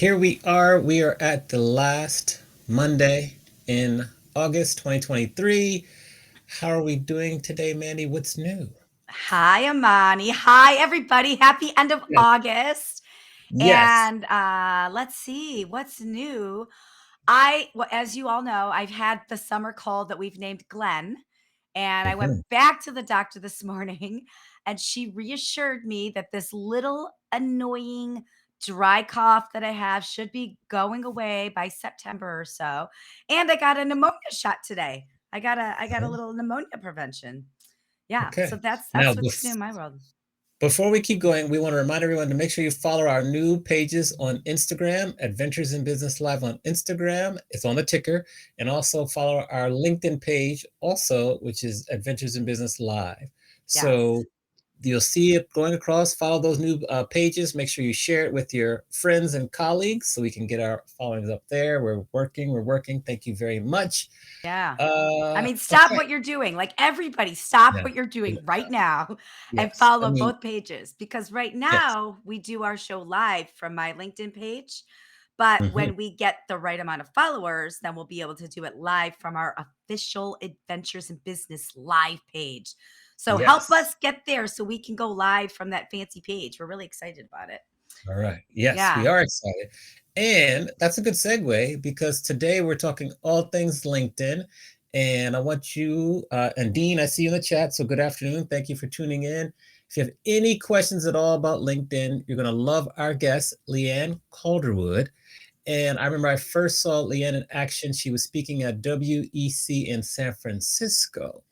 Here we are. We are at the last Monday in August 2023. How are we doing today, Mandy? What's new? Hi, Amani. Hi, everybody. Happy end of Yes. August. Yes. And let's see what's new. Well, as you all know, I've had the summer cold that we've named Glenn. And I went Mhm. back to the doctor this morning, and she reassured me that this little annoying dry cough that I have should be going away by September or so. And I got a pneumonia shot today. I got a Oh, little pneumonia prevention. Yeah, so okay. that's Now, that's what's new in my world. before we keep going, we want to remind everyone to make sure you follow our new pages on Instagram, Adventures in Business Live on Instagram. It's on the ticker. And also follow our LinkedIn page, also, which is Adventures in Business Live. Yes. So you'll see it going across. Follow those new pages. Make sure you share it with your friends and colleagues so we can get our followings up there. We're working. We're working. Thank you very much. Yeah. I mean, stop Okay. what you're doing. Like, everybody, stop Yeah. what you're Yeah. doing right now and Yes. I follow mean, both pages, because right yes. now we do our show live from my LinkedIn page. But Mhm. when we get the right amount of followers, then we'll be able to do it live from our official Adventures in Business live page. So help Yes. us get there so we can go live from that fancy page. We're really excited about it. All right. Yes, we Yeah. are excited. And that's a good segue because today we're talking all things LinkedIn. And I want you, and Dean, I see you in the chat. So good afternoon. Thank you for tuning in. If you have any questions at all about LinkedIn, you're going to love our guest, Leanne Calderwood. And I remember I first saw Leanne in action. She was speaking at WEC in San Francisco.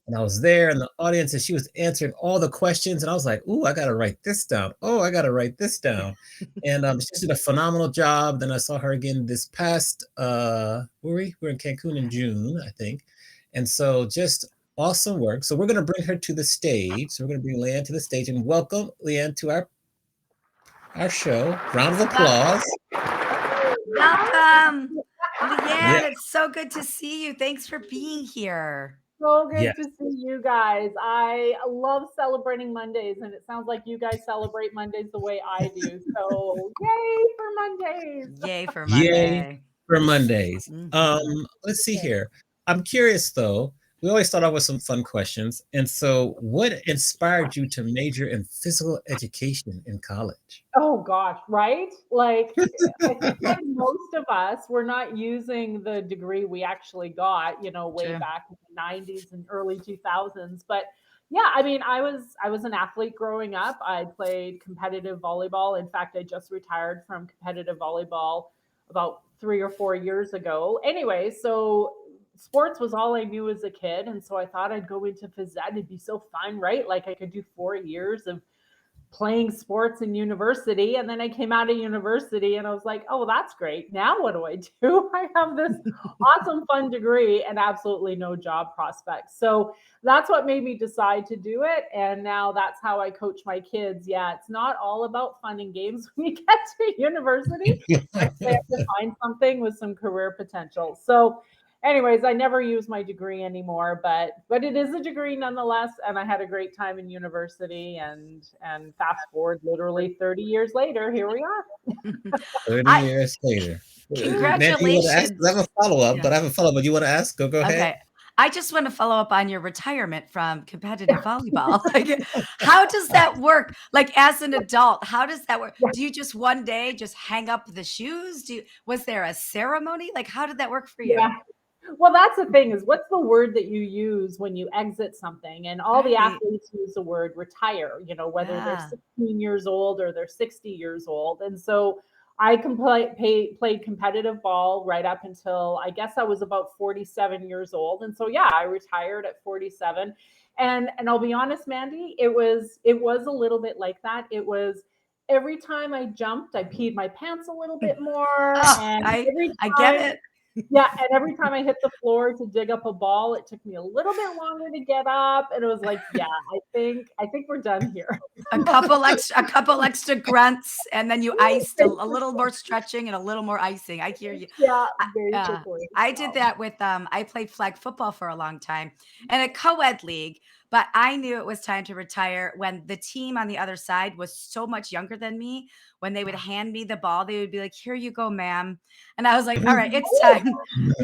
And I was there in the audience and she was answering all the questions. And I was like, ooh, I got to write this down. Oh, I got to write this down. And she did a phenomenal job. Then I saw her again this past, were we? We're in Cancun in June, I think. And so just awesome work. So we're going to bring her to the stage. So we're going to bring Leanne to the stage and welcome Leanne to our show. Round of Well, applause. welcome, Yeah. Leanne. It's so good to see you. Thanks for being here. So Yeah. good to see you guys. I love celebrating Mondays, and it sounds like you guys celebrate Mondays the way I do. So, yay for Mondays! Yay for Yay Monday. for Mondays. Mhm. Let's see here. I'm curious though. We always start off with some fun questions. And so, what inspired you to major in physical education in college? Oh gosh, right? Like, I think like most of us, we're not using the degree we actually got, way True. back in the 90s and early 2000s. But yeah, I mean, I was an athlete growing up. I played competitive volleyball. In fact, I just retired from competitive volleyball about 3 or 4 years ago. Anyway, so sports was all I knew as a kid, and so I thought I'd go into phys ed. It'd be so fun, right? Like I could do 4 years of playing sports in university. And then I came out of university and I was like, oh, that's great. Now what do I do? I have this awesome, fun degree and absolutely no job prospects. So that's what made me decide to do it. And now that's how I coach my kids. Yeah, it's not all about fun and games when you get to university. Actually, I have to find something with some career potential. So anyways, I never use my degree anymore, but it is a degree nonetheless, and I had a great time in university. And fast forward, literally 30 years later, here we are. 30 I years later. Nancy, you want to ask? 'Cause I Congratulations. have a follow-up, Yeah. but I have a follow-up. You want to ask? Go ahead. Okay. I just want to follow up on your retirement from competitive volleyball. Like, how does that work? Like, as an adult, how does that work? Do you just one day just hang up the shoes? Was there a ceremony? Like, how did that work for you? Yeah. Well, that's the thing is what's the word that you use when you exit something? And all the Right. athletes use the word retire, whether they're Yeah. 16 years old or they're 60 years old. And so I played competitive ball right up until I guess I was about 47 years old. And so yeah, I retired at 47. And I'll be honest, Mandy, it was a little bit like that. It was every time I jumped, I peed my pants a little bit more. Oh, And every I get time it. yeah, and every time I hit the floor to dig up a ball, it took me a little bit longer to get up, and it was like, "Yeah, I think we're done here." A couple extra grunts, and then you iced a little more stretching and a little more icing. I hear you. Yeah, I, basically. I did that with I played flag football for a long time in a co-ed league, But I knew it was time to retire when the team on the other side was so much younger than me. When they would hand me the ball, they would be like, "Here you go, ma'am." And I was like, "All right, it's time."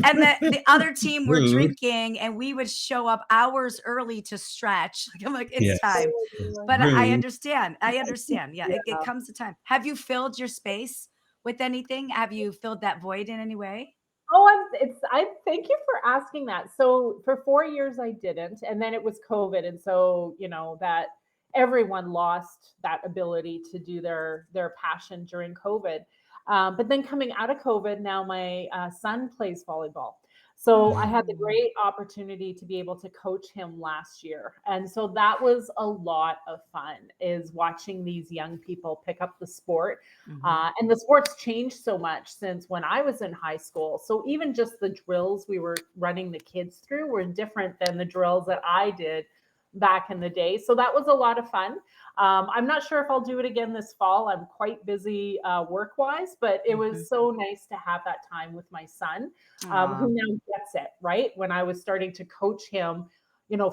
And the other team were Rude. drinking, and we would show up hours early to stretch. Like, I'm like, "It's Yes. time." But I Rude. understand. I understand. Yeah, it Yeah. comes to time. Have you filled your space with anything? Have you filled that void in any way? Oh, I thank you for asking that. So for 4 years I didn't, and then it was COVID, and so, that everyone lost that ability to do their passion during COVID. But then coming out of COVID, now my son plays volleyball. So I had the Mm. great opportunity to be able to coach him last year. And so that was a lot of fun, is watching these young people pick up the sport. Mhm. And the sport's changed so much since when I was in high school. So even just the drills we were running the kids through were different than the drills that I did back in the day. So that was a lot of fun. I'm not sure if I'll do it again this fall. I'm quite busy work wise, but it Mhm. was so nice to have that time with my son, Aw. who now gets it, right? When I was starting to coach him,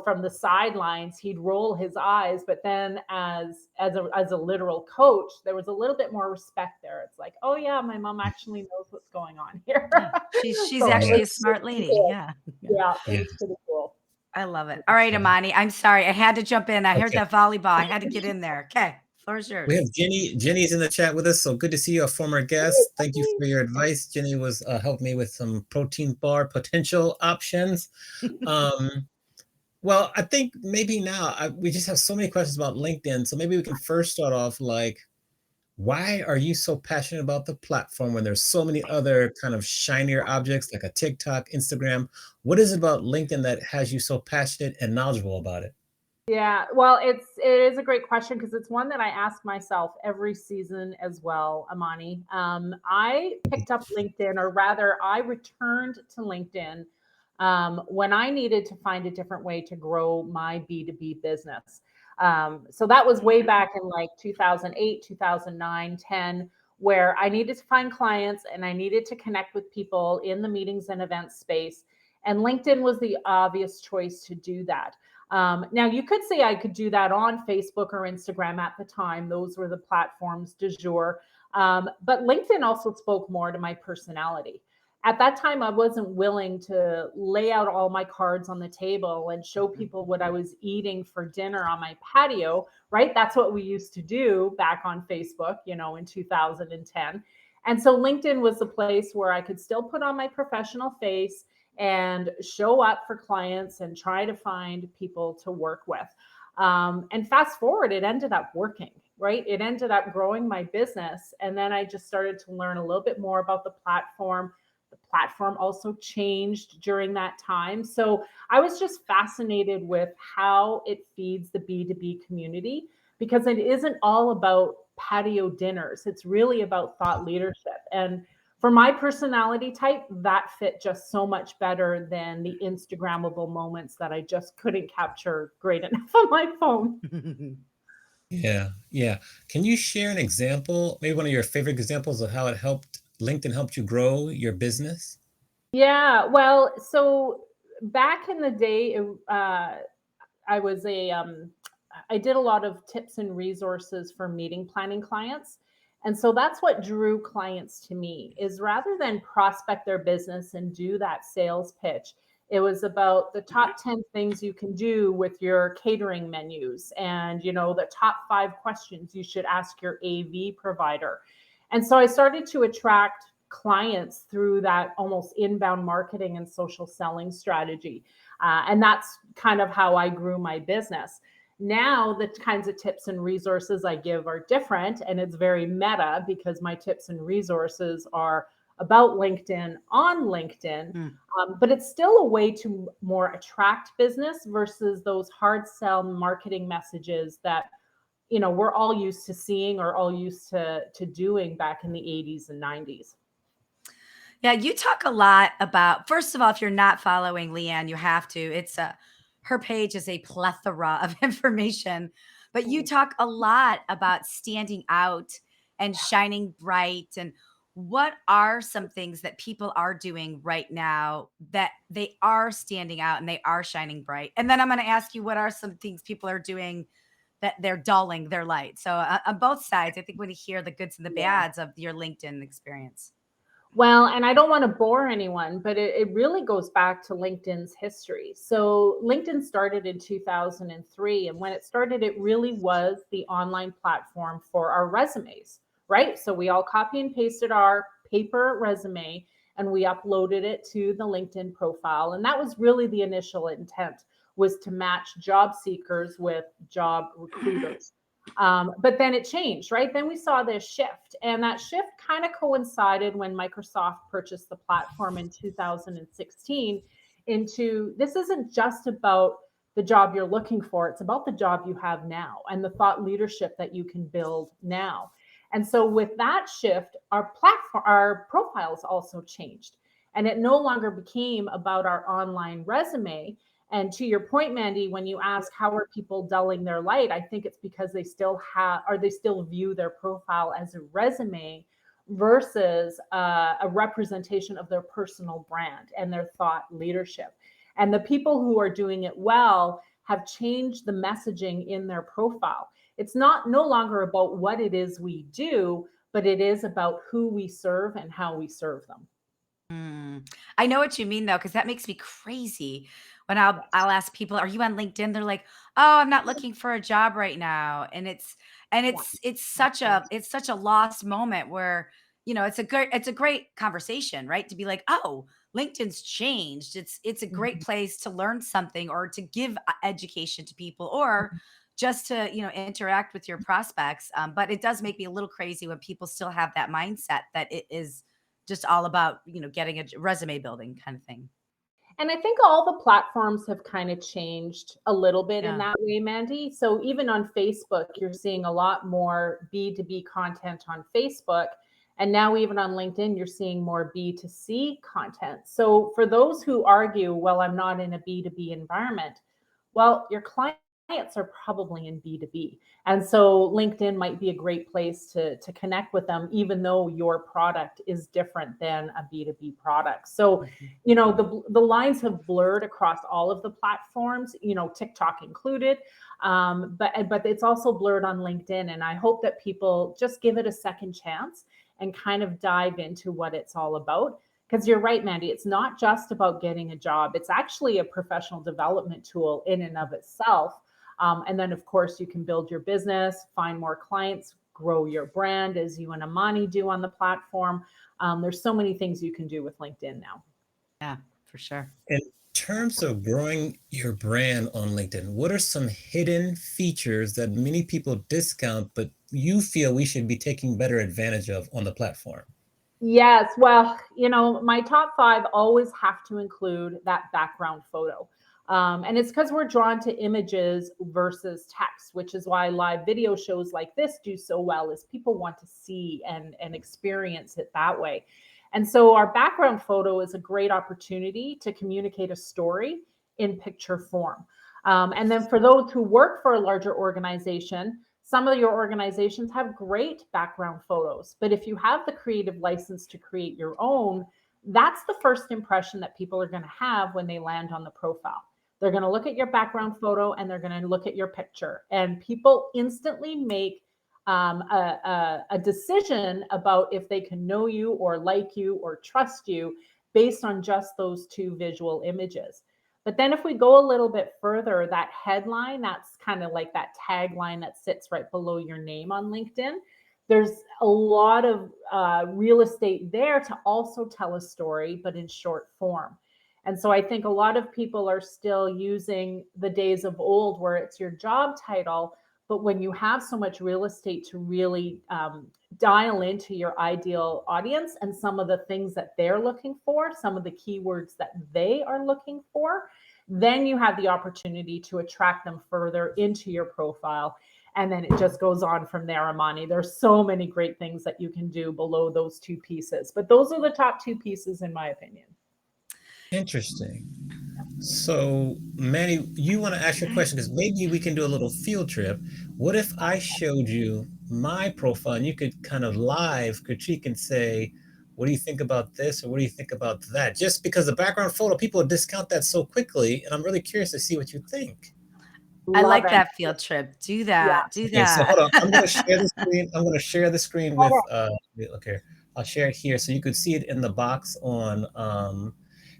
from the sidelines, he'd roll his eyes, but then as a literal coach, there was a little bit more respect there. It's like, oh yeah, my mom actually knows what's going on here. Yeah. She's So it actually was a smart pretty lady. cool. Yeah. Yeah. Yeah, it Yeah. was pretty cool. I love it. All right, Yeah. Amani. I'm sorry. I had to jump in. I heard Okay. that volleyball. I had to get in there. Okay. Floor's We yours. have Jenny. Jenny's in the chat with us, so good to see you, a former guest. Thank you for your advice. Jenny was helped me with some protein bar potential options. Um, well, I think maybe now we just have so many questions about LinkedIn, so maybe we can first start off like, why are you so passionate about the platform when there's so many other kind of shinier objects like a TikTok, Instagram? What is it about LinkedIn that has you so passionate and knowledgeable about it? Yeah, well, it is a great question because it's one that I ask myself every season as well, Amani. I picked up LinkedIn, or rather, I returned to LinkedIn when I needed to find a different way to grow my B2B business. So that was way back in like 2008, 2009, 10, where I needed to find clients and I needed to connect with people in the meetings and events space. And LinkedIn was the obvious choice to do that. Now, you could say I could do that on Facebook or Instagram at the time. Those were the platforms du jour. But LinkedIn also spoke more to my personality. At that time, I wasn't willing to lay out all my cards on the table and show people what I was eating for dinner on my patio, right? That's what we used to do back on Facebook, in 2010. And so LinkedIn was the place where I could still put on my professional face and show up for clients and try to find people to work with. And fast forward, it ended up working, right? It ended up growing my business. And then I just started to learn a little bit more about the platform. The platform also changed during that time. So I was just fascinated with how it feeds the B2B community, because it isn't all about patio dinners. It's really about thought leadership. And for my personality type, that fit just so much better than the Instagrammable moments that I just couldn't capture great enough on my phone. Yeah, yeah. Can you share an example, maybe one of your favorite examples of how LinkedIn helped you grow your business? Yeah, well, so back in the day, I was I did a lot of tips and resources for meeting planning clients. And so that's what drew clients to me, is rather than prospect their business and do that sales pitch, it was about the top 10 things you can do with your catering menus, and the top 5 questions you should ask your AV provider. And so I started to attract clients through that almost inbound marketing and social selling strategy. And that's kind of how I grew my business. Now, the kinds of tips and resources I give are different, and it's very meta because my tips and resources are about LinkedIn on LinkedIn. Mm. But it's still a way to more attract business versus those hard sell marketing messages that we're all used to seeing or all used to doing back in the 80s and 90s. Yeah, you talk a lot about, first of all, if you're not following Leanne, you have to. Her page is a plethora of information, but you talk a lot about standing out and shining bright. And what are some things that people are doing right now that they are standing out and they are shining bright? And then I'm going to ask you, what are some things people are doing that they're dulling their light? So on both sides, I think we want to hear the goods and the Yeah. bads of your LinkedIn experience. Well, and I don't want to bore anyone, but it really goes back to LinkedIn's history. So LinkedIn started in 2003. And when it started, it really was the online platform for our resumes, right? So we all copy and pasted our paper resume and we uploaded it to the LinkedIn profile. And that was really the initial intent, was to match job seekers with job recruiters. But then it changed, right? Then we saw this shift, and that shift kind of coincided when Microsoft purchased the platform in 2016 into this isn't just about the job you're looking for, it's about the job you have now and the thought leadership that you can build now. And so with that shift, our platform, our profiles also changed. And it no longer became about our online resume. And to your point, Mandy, when you ask how are people dulling their light, I think it's because they still have, or they still view their profile as a resume versus a representation of their personal brand and their thought leadership. And the people who are doing it well have changed the messaging in their profile. It's not no longer about what it is we do, but it is about who we serve and how we serve them. I know what you mean though, because that makes me crazy when I'll Yes. ask people, "Are you on LinkedIn?" They're like, "Oh, I'm not looking for a job right now." And Yeah. it's such a lost moment where, it's a great conversation, right? To be like, "Oh, LinkedIn's changed. It's a great Mhm. place to learn something or to give education to people or just to, interact with your prospects." But it does make me a little crazy when people still have that mindset that it is just all about, getting a resume building kind of thing. And I think all the platforms have kind of changed a little bit in Yeah. that way, Mandy. So even on Facebook, you're seeing a lot more B2B content on Facebook. And now, even on LinkedIn, you're seeing more B2C content. So, for those who argue, well, I'm not in a B2B environment, well, your clients are probably in B2B. And so LinkedIn might be a great place to connect with them, even though your product is different than a B2B product. So, Mhm. the lines have blurred across all of the platforms, TikTok included. But it's also blurred on LinkedIn. And I hope that people just give it a second chance and kind of dive into what it's all about. Because you're right, Mandy, it's not just about getting a job. It's actually a professional development tool in and of itself. And then, of course, you can build your business, find more clients, grow your brand as you and Amani do on the platform. There's so many things you can do with LinkedIn now. Yeah, for sure. In terms of growing your brand on LinkedIn, what are some hidden features that many people discount, but you feel we should be taking better advantage of on the platform? Yes, well, my top five always have to include that background photo. And it's because we're drawn to images versus text, which is why live video shows like this do so well, is people want to see and experience it that way. And so our background photo is a great opportunity to communicate a story in picture form. And then for those who work for a larger organization, some of your organizations have great background photos, but if you have the creative license to create your own, that's the first impression that people are going to have when they land on the profile. They're going to look at your background photo and they're going to look at your picture, and people instantly make a decision about if they can know you or like you or trust you based on just those two visual images. But then if we go a little bit further, that headline, that's kind of like that tagline that sits right below your name on LinkedIn. There's a lot of real estate there to also tell a story, but in short form. And so I think a lot of people are still using the days of old where it's your job title. But when you have so much real estate to really dial into your ideal audience and some of the things that they're looking for, some of the keywords that they are looking for, then you have the opportunity to attract them further into your profile. And then it just goes on from there, Amani. There's so many great things that you can do below those two pieces. But those are the top two pieces, in my opinion. Interesting. So, Manny, you want to ask your question because maybe we can do a little field trip. What if I showed you my profile and you could kind of live critique and say, what do you think about this? Or what do you think about that? Just because the background photo, people discount that so quickly. And I'm really curious to see what you think. I Love like it. that field trip. Do Yeah. that. Do Okay, so hold that. on. I'm going to share the screen. I'm going to share the screen with, Okay. okay, I'll share it here so you could see it in the box on,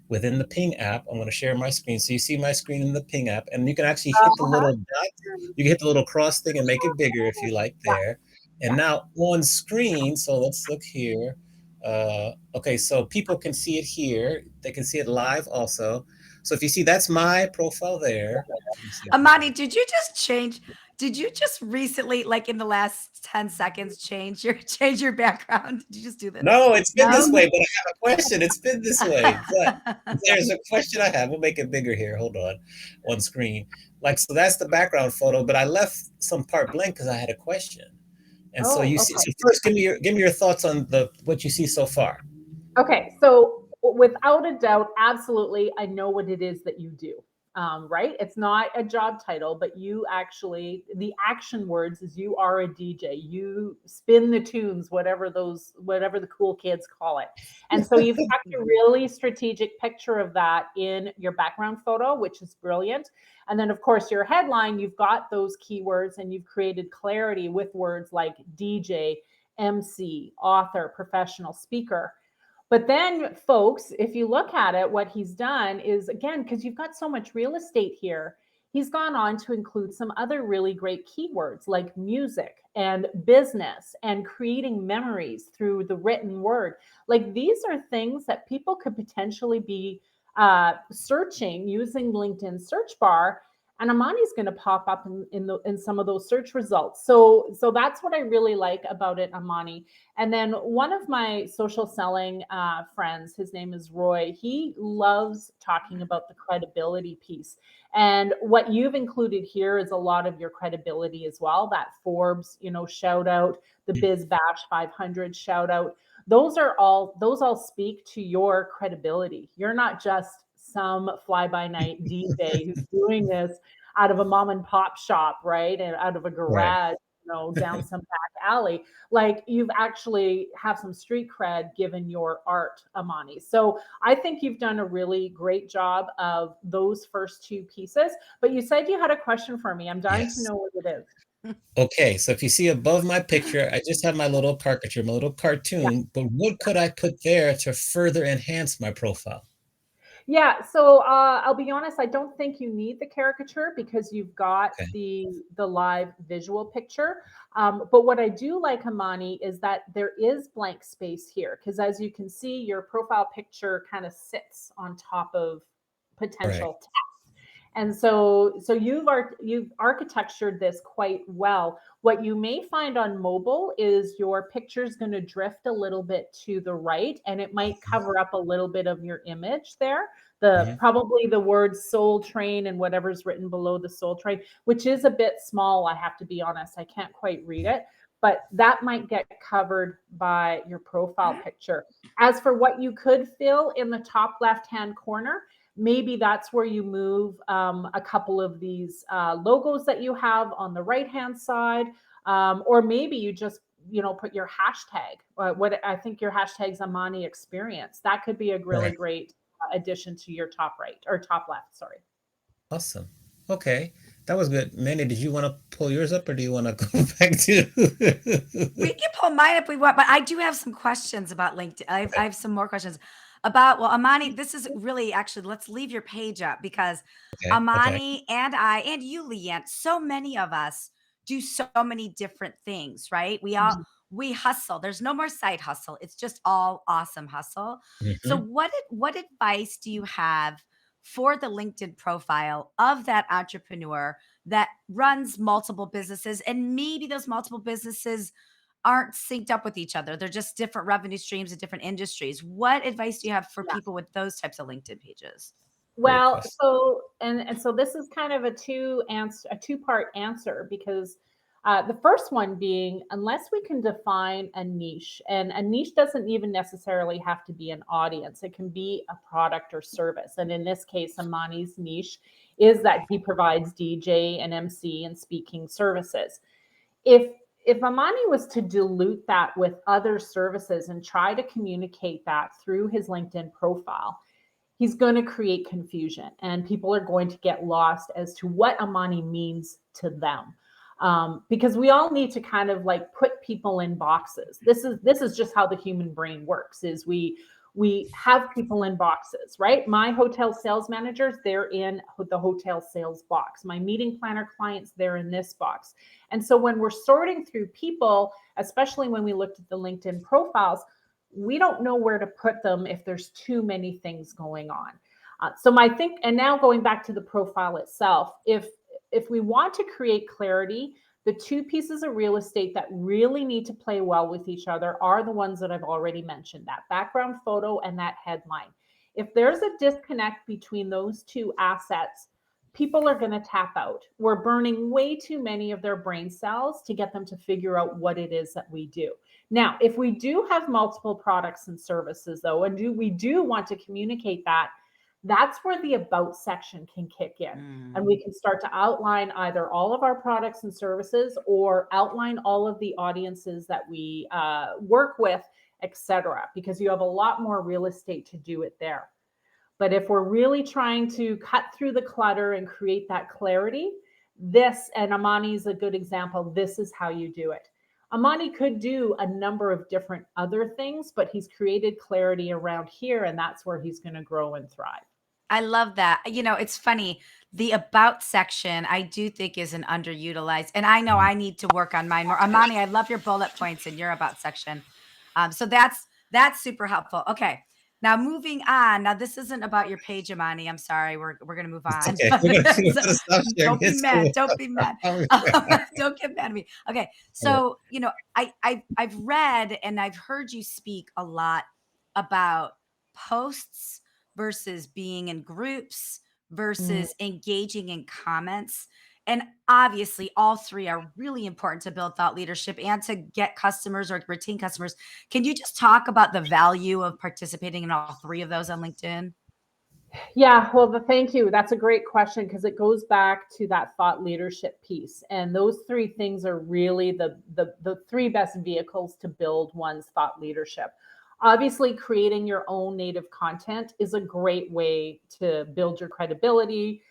within the Ping app. I'm going to share my screen. So you see my screen in the Ping app, and you can actually hit the Uh-huh. little dot. You can hit the little cross thing and make it bigger if you like Yeah. there. And Yeah. now on screen, so let's look here. Okay, so people can see it here. They can see it live also. So if you see, that's my profile there. Let me see if I Amani, can. did you just recently, like in the last 10 seconds, change your background? Did you just do this? No, it's been this No? way, but I have a question. It's been this way, but there's a question I have. We'll make it bigger here. Hold on screen. Like, so that's the background photo, but I left some part blank because I had a question. And so Oh, you see, okay. so first give me your thoughts on what you see so far. Okay, so without a doubt, absolutely, I know what it is that you do. Right? It's not a job title, but you actually, the action words is you are a DJ. You spin the tunes, whatever the cool kids call it. And so you've kept a really strategic picture of that in your background photo, which is brilliant. And then, of course, your headline, you've got those keywords and you've created clarity with words like DJ, MC, author, professional speaker. But then, folks, if you look at it, what he's done is, again, because you've got so much real estate here, he's gone on to include some other really great keywords like music and business and creating memories through the written word. Like these are things that people could potentially be searching using LinkedIn search bar, and Amani's going to pop up in some of those search results. So that's what I really like about it, Amani. And then one of my social selling friends, his name is Roy, he loves talking about the credibility piece. And what you've included here is a lot of your credibility as well. That Forbes, shout out, the Biz Bash 500 shout out. Those all speak to your credibility. You're not just some fly by night DJ who's doing this out of a mom and pop shop, right? And out of a Right. garage, down some back alley. Like you've actually have some street cred given your art, Amani. So I think you've done a really great job of those first two pieces. But you said you had a question for me. I'm dying to Yes. know what it is. Okay, so if you see above my picture, I just have my little caricature, my little Yeah. cartoon, but what could I put there to further enhance my profile? Yeah, so I'll be honest, I don't think you need the caricature because you've got Okay. the live visual picture. But what I do like, Amani, is that there is blank space here because as you can see, your profile picture kind of sits on top of Right. potential text. And so you've architectured this quite well. What you may find on mobile is your picture is going to drift a little bit to the right and it might cover up a little bit of your image there. The Mhm. probably the word soul train and whatever's written below the soul train, which is a bit small, I have to be honest. I can't quite read it, but that might get covered by your profile picture. As for what you could fill in the top left-hand corner, maybe that's where you move a couple of these logos that you have on the right hand side, or maybe you just put your hashtag. What I think your hashtag's Amani Experience. That could be a really Right. great addition to your top right or top left. Sorry. Awesome. Okay. That was good. Manny, did you want to pull yours up or do you want to go back to? We can pull mine if we want, but I do have some questions about LinkedIn. I have some more questions about, well, Amani, this is really actually, let's leave your page up because Okay. Okay. Amani and I, and you, Leanne, so many of us do so many different things, right? Mhm. We hustle. There's no more side hustle. It's just all awesome hustle. So Mhm. what advice do you have for the LinkedIn profile of that entrepreneur that runs multiple businesses and maybe those multiple businesses aren't synced up with each other. They're just different revenue streams in different industries. What advice do you have for Yeah. people with those types of LinkedIn pages? Great Well, question. so so this is kind of a two-part answer because the first one being unless we can define a niche, and a niche doesn't even necessarily have to be an audience. It can be a product or service. And in this case, Amani's niche is that he provides DJ and MC and speaking services. If if Amani was to dilute that with other services and try to communicate that through his LinkedIn profile, he's going to create confusion and people are going to get lost as to what Amani means to them. Because we all need to kind of like put people in boxes. This is just how the human brain works, is we have people in boxes, right? My hotel sales managers, they're in the hotel sales box. My meeting planner clients, they're in this box. And so when we're sorting through people, especially when we looked at the LinkedIn profiles, we don't know where to put them if there's too many things going on. So I think, and now going back to the profile itself, if we want to create clarity, the two pieces of real estate that really need to play well with each other are the ones that I've already mentioned, that background photo and that headline. If there's a disconnect between those two assets, people are going to tap out. We're burning way too many of their brain cells to get them to figure out what it is that we do. Now, if we do have multiple products and services, though, and we do want to communicate that, that's where the about section can kick in. And we can start to outline either all of our products and services or outline all of the audiences that we work with, etc., because you have a lot more real estate to do it there. But if we're really trying to cut through the clutter and create that clarity, this, and Amani is a good example, this is how you do it. Amani could do a number of different other things, but he's created clarity around here, and that's where he's going to grow and thrive. I love that. You know, it's funny. The about section, I do think is an underutilized, and I know I need to work on mine more. Amani, I love your bullet points in your about section. So that's super helpful. Okay. Now moving on. Now this isn't about your page, Amani. I'm sorry. We're gonna move on. Okay. We're gonna stop sharing. Don't be It's mad. cool. Don't be mad. Don't get mad at me. Okay. So you know, I've read and I've heard you speak a lot about posts versus being in groups versus engaging in comments. And obviously, all three are really important to build thought leadership and to get customers or retain customers. Can you just talk about the value of participating in all three of those on LinkedIn? Yeah, well, thank you. That's a great question because it goes back to that thought leadership piece. And those three things are really the three best vehicles to build one's thought leadership. Obviously, creating your own native content is a great way to build your credibility,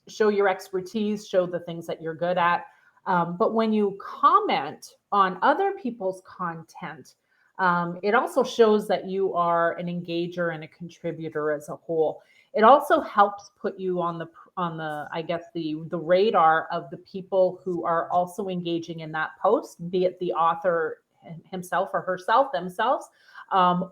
show your expertise, show the things that you're good at. But when you comment on other people's content, it also shows that you are an engager and a contributor as a whole. It also helps put you on the I guess the radar of the people who are also engaging in that post, be it the author himself or herself themselves,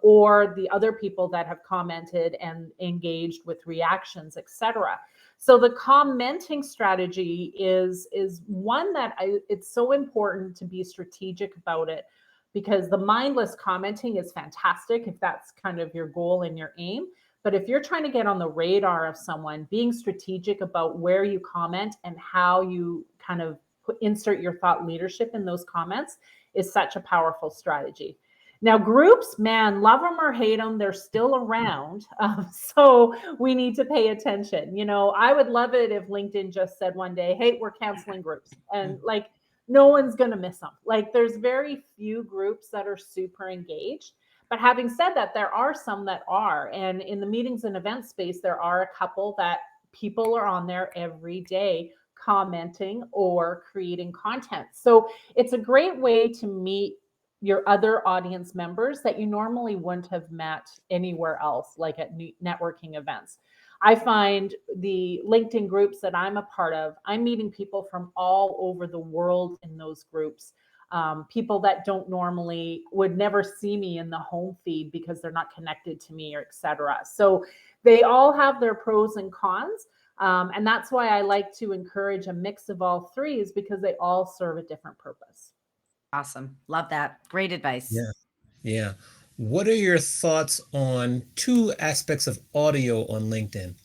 or the other people that have commented and engaged with reactions, etc. So the commenting strategy is one that it's so important to be strategic about it, because the mindless commenting is fantastic if that's kind of your goal and your aim. But if you're trying to get on the radar of someone, being strategic about where you comment and how you kind of insert your thought leadership in those comments is such a powerful strategy. Now, groups, man, love them or hate them, they're still around. So we need to pay attention. You know, I would love it if LinkedIn just said one day, hey, we're canceling groups. And like, no one's going to miss them. Like, there's very few groups that are super engaged. But having said that, there are some that are. And in the meetings and event space, there are a couple that people are on there every day commenting or creating content. So it's a great way to meet your other audience members that you normally wouldn't have met anywhere else, like at networking events. I find the LinkedIn groups that I'm a part of, I'm meeting people from all over the world in those groups. People that don't normally would never see me in the home feed because they're not connected to me, or etc. So they all have their pros and cons. And that's why I like to encourage a mix of all three, is because they all serve a different purpose. Awesome. Love that. Great advice. Yeah. Yeah. What are your thoughts on two aspects of audio on LinkedIn?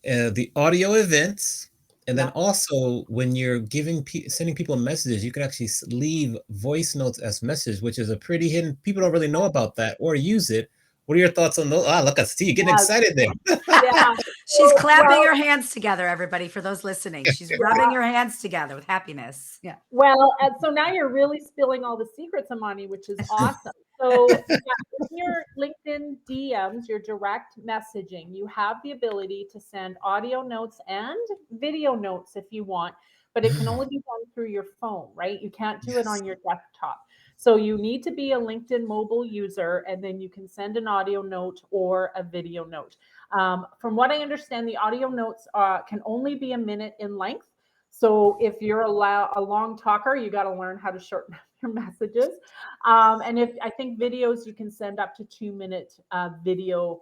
The audio events, and then also when you're sending people messages, you can actually leave voice notes as messages, which is a pretty hidden. People don't really know about that or use it. What are your thoughts on those? Ah, look, I see you getting Yeah, excited there. yeah. She's So, clapping well, her hands together, everybody, for those listening. She's rubbing her hands together with happiness. Yeah. well, and so now you're really spilling all the secrets, Amani, which is awesome. So, yeah, in your LinkedIn DMs, your direct messaging, you have the ability to send audio notes and video notes if you want, but it can only be done through your phone, right? You can't do it Yes. on your desktop. So you need to be a LinkedIn mobile user, and then you can send an audio note or a video note. From what I understand, the audio notes can only be a minute in length. So if you're a long talker, you got to learn how to shorten your messages. And if I think videos, you can send up to 2 minute video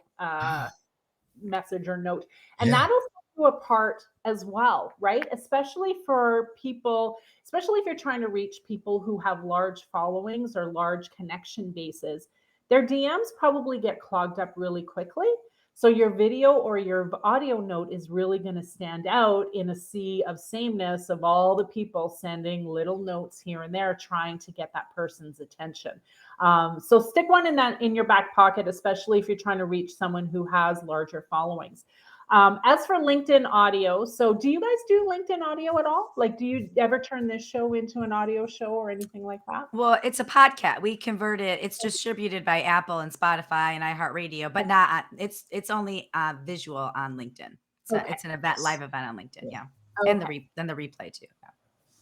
message or note, and Yeah. that'll set you apart as well, right? Especially for people, especially if you're trying to reach people who have large followings or large connection bases. Their DMs probably get clogged up really quickly. So your video or your audio note is really going to stand out in a sea of sameness of all the people sending little notes here and there trying to get that person's attention. So stick one in your back pocket, especially if you're trying to reach someone who has larger followings. As for LinkedIn audio, so do you guys do LinkedIn audio at all? Like, do you ever turn this show into an audio show or anything like that? Well, it's a podcast. We convert it. It's distributed by Apple and Spotify and iHeartRadio, but not. It's only visual on LinkedIn. Okay. It's an event, live event on LinkedIn. Yeah, and Okay. then the replay too. Yeah.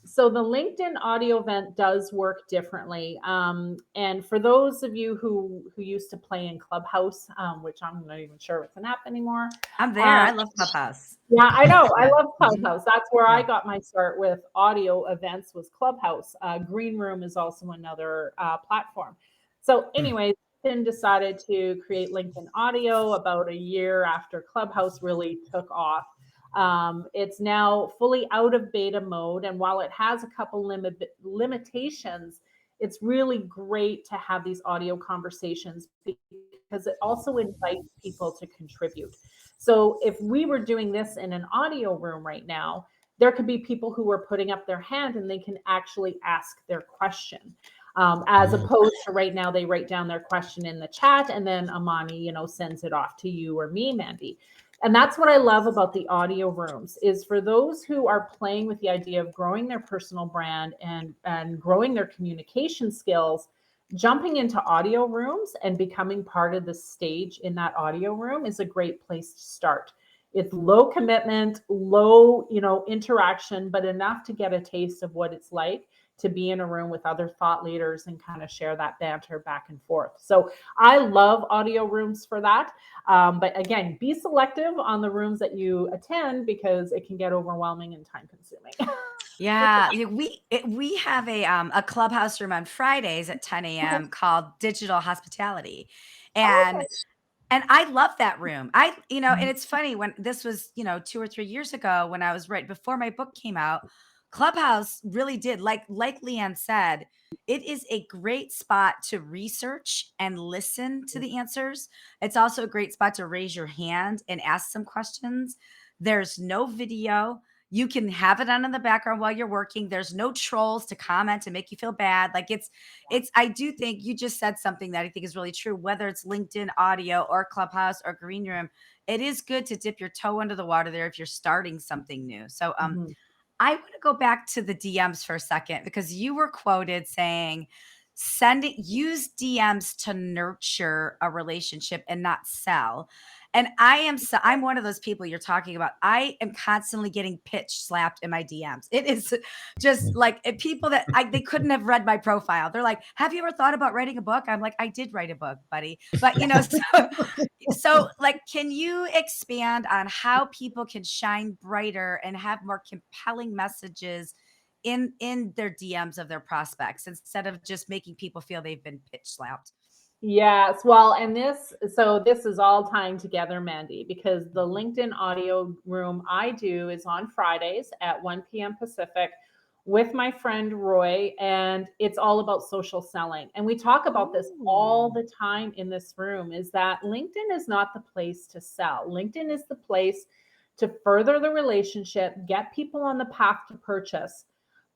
So the LinkedIn audio event does work differently. And for those of you who used to play in Clubhouse, which I'm not even sure what's an app anymore. I'm there. Uh, I love Clubhouse. yeah, I know. I Yeah. love Mhm. Clubhouse. That's where I Yeah. got my start with audio events was Clubhouse. Green Room is also another platform. So Mm. anyways, LinkedIn decided to create LinkedIn Audio about a year after Clubhouse really took off. It's now fully out of beta mode, and while it has a couple limitations, it's really great to have these audio conversations because it also invites people to contribute. So if we were doing this in an audio room right now, there could be people who are putting up their hand and they can actually ask their question. As Oh, opposed to right now, they write down their question in the chat and then Amani, sends it off to you or me, Mandy. And that's what I love about the audio rooms is for those who are playing with the idea of growing their personal brand and growing their communication skills, jumping into audio rooms and becoming part of the stage in that audio room is a great place to start. It's low commitment, low, interaction, but enough to get a taste of what it's like to be in a room with other thought leaders and kind of share that banter back and forth. So I love audio rooms for that. But again, be selective on the rooms that you attend because it can get overwhelming and time consuming. Yeah, we have a Clubhouse room on Fridays at 10 Okay. a.m. called Digital Hospitality, Oh, and okay. I love that room. And Mhm. it's funny when this was 2 or 3 years ago when I was right before my book came out. Clubhouse really did like Leanne said. It is a great spot to research and listen to the answers. It's also a great spot to raise your hand and ask some questions. There's no video. You can have it on in the background while you're working. There's no trolls to comment and make you feel bad. Like it's I do think you just said something that I think is really true. Whether it's LinkedIn audio or Clubhouse or Green Room, it is good to dip your toe into the water there if you're starting something new. So Mhm. I want to go back to the DMs for a second because you were quoted saying use DMs to nurture a relationship and not sell. And I'm one of those people you're talking about. I am constantly getting pitch slapped in my DMs. It is just like people that they couldn't have read my profile. They're like, "Have you ever thought about writing a book?" I'm like, "I did write a book, buddy." But so like can you expand on how people can shine brighter and have more compelling messages in their DMs of their prospects instead of just making people feel they've been pitch slapped? Yes, well, and this is all tying together, Mandy, because the LinkedIn audio room I do is on Fridays at 1 p.m. Pacific with my friend Roy, and it's all about social selling. And we talk about this all Ooh. the time in this room is that LinkedIn is not the place to sell. LinkedIn is the place to further the relationship, get people on the path to purchase.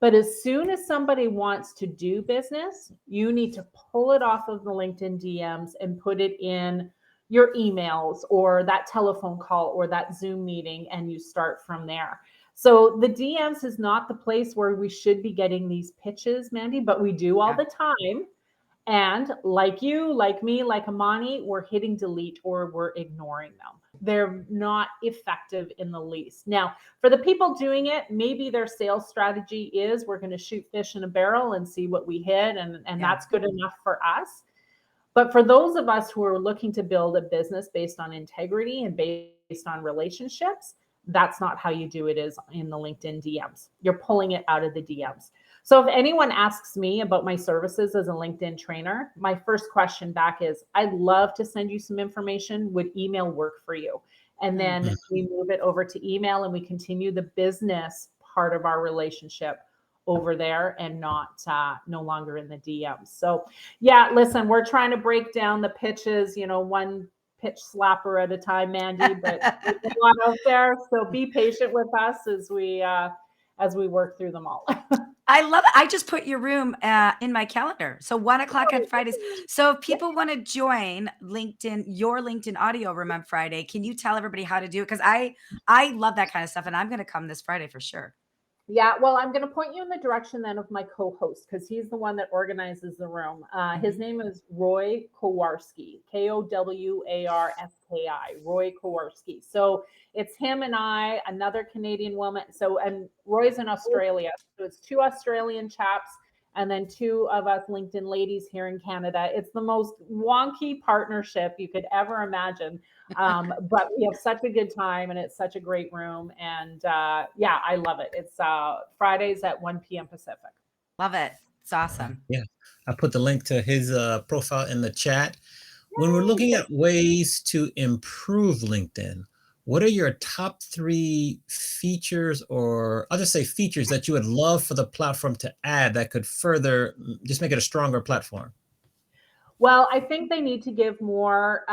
But as soon as somebody wants to do business, you need to pull it off of the LinkedIn DMs and put it in your emails or that telephone call or that Zoom meeting, and you start from there. So the DMs is not the place where we should be getting these pitches, Mandy, but we do all Yeah. the time. And like you, like me, like Amani, we're hitting delete or we're ignoring them. They're not effective in the least. Now, for the people doing it, maybe their sales strategy is we're going to shoot fish in a barrel and see what we hit, and Yeah. that's good enough for us. But for those of us who are looking to build a business based on integrity and based on relationships, that's not how you do it is in the LinkedIn DMs. You're pulling it out of the DMs. So if anyone asks me about my services as a LinkedIn trainer, my first question back is, I'd love to send you some information. Would email work for you? And then Mhm. we move it over to email and we continue the business part of our relationship over there and not no longer in the DMs. So yeah, listen, we're trying to break down the pitches, one pitch slapper at a time, Mandy, but there's a lot out there. So be patient with us as we work through them all. I love it. I just put your room in my calendar. So 1 o'clock on Fridays. So if people want to join LinkedIn, your LinkedIn audio room on Friday, can you tell everybody how to do it? Because I love that kind of stuff, and I'm going to come this Friday for sure. Yeah, well, I'm going to point you in the direction then of my co-host because he's the one that organizes the room. His name is Roy Kowarski, Kowarski, Roy Kowarski. So it's him and I, another Canadian woman. So, and Roy's in Australia. So it's two Australian chaps and then two of us LinkedIn ladies here in Canada. It's the most wonky partnership you could ever imagine. But we have such a good time and it's such a great room. And yeah, I love it. It's Fridays at 1 p.m. Pacific. Love it. It's awesome. Yeah. I put the link to his profile in the chat. When we're looking at ways to improve LinkedIn, what are your top 3 features, or I'll just say features that you would love for the platform to add that could further just make it a stronger platform? Well, I think they need to give more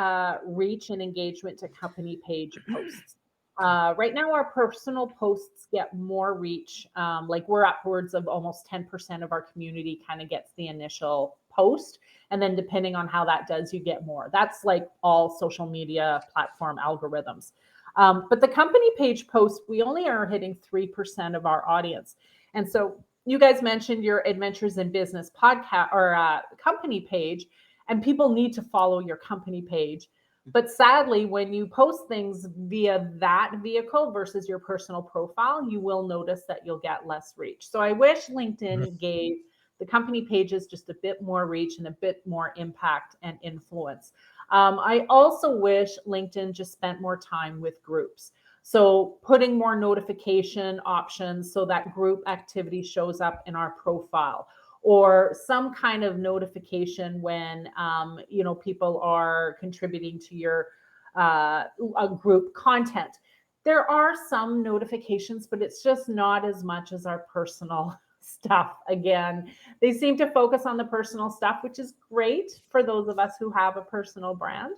reach and engagement to company page posts. Right now, our personal posts get more reach. Like we're upwards of almost 10% of our community kind of gets the initial post. And then depending on how that does, you get more. That's like all social media platform algorithms. But the company page post, we only are hitting 3% of our audience. And so you guys mentioned your Adventures in Business podcast or company page, and people need to follow your company page. But sadly, when you post things via that vehicle versus your personal profile, you will notice that you'll get less reach. So I wish LinkedIn gave the company pages just a bit more reach and a bit more impact and influence. I also wish LinkedIn just spent more time with groups. So putting more notification options so that group activity shows up in our profile, or some kind of notification when people are contributing to your group content. There are some notifications, but it's just not as much as our personal stuff. Again, they seem to focus on the personal stuff, which is great for those of us who have a personal brand.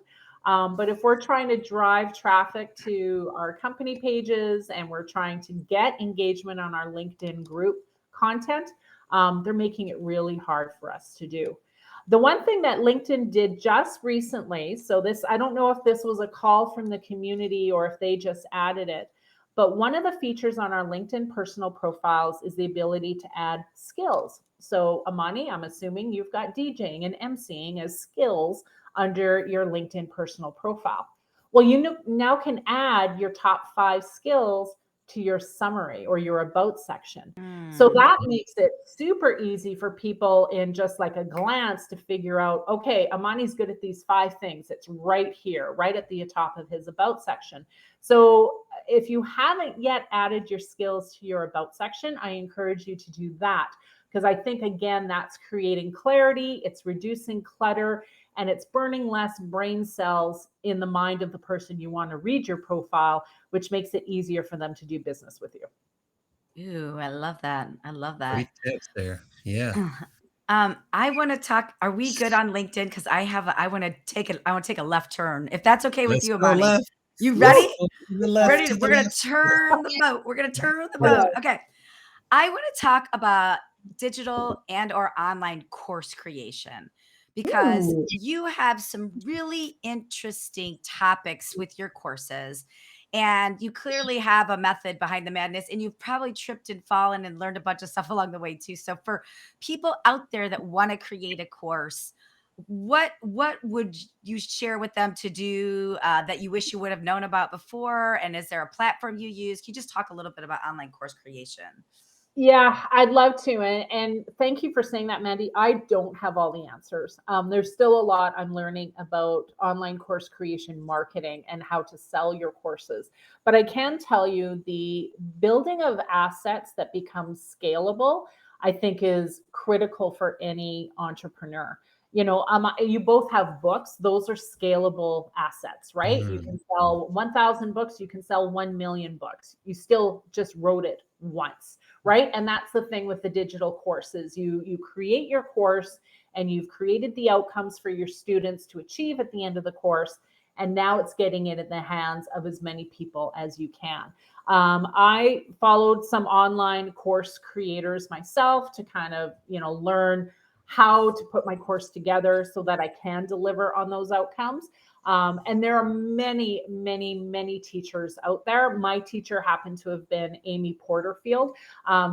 But if we're trying to drive traffic to our company pages and we're trying to get engagement on our LinkedIn group content, they're making it really hard for us to do. The one thing that LinkedIn did just recently, so this, I don't know if this was a call from the community or if they just added it, but one of the features on our LinkedIn personal profiles is the ability to add skills. So Amani, I'm assuming you've got DJing and emceeing as skills under your LinkedIn personal profile. Well, you now can add your top 5 skills to your summary or your about section. So that makes it super easy for people in just like a glance to figure out, okay, Amani's good at these 5 things. It's right here, right at the top of his about section. So if you haven't yet added your skills to your about section, I encourage you to do that, because I think, again, that's creating clarity, it's reducing clutter, and it's burning less brain cells in the mind of the person you want to read your profile, which makes it easier for them to do business with you. Ooh, I love that. I love that. Great tips there. Yeah. I want to talk. Are we good on LinkedIn? Because I want to take a left turn. If that's okay with Let's you, go Amani. left. You Let's ready? go to the left, Ready? to the We're gonna left. turn the boat. We're gonna turn the Yeah. boat. Okay. I want to talk about digital and or online course creation, because Ooh. you have some really interesting topics with your courses. And you clearly have a method behind the madness, and you've probably tripped and fallen and learned a bunch of stuff along the way too. So for people out there that want to create a course, what would you share with them to do that you wish you would have known about before? And is there a platform you use? Can you just talk a little bit about online course creation? Yeah, I'd love to. And thank you for saying that, Mandy. I don't have all the answers. There's still a lot I'm learning about online course creation marketing and how to sell your courses. But I can tell you the building of assets that become scalable, I think is critical for any entrepreneur. You both have books. Those are scalable assets, right? You Mm. can sell 1,000 books. You can sell 1 million books. You still just wrote it once, right? And that's the thing with the digital courses. You create your course and you've created the outcomes for your students to achieve at the end of the course, and now it's getting it in the hands of as many people as you can. I followed some online course creators myself to kind of learn how to put my course together so that I can deliver on those outcomes. And there are many, many, many teachers out there. My teacher happened to have been Amy Porterfield.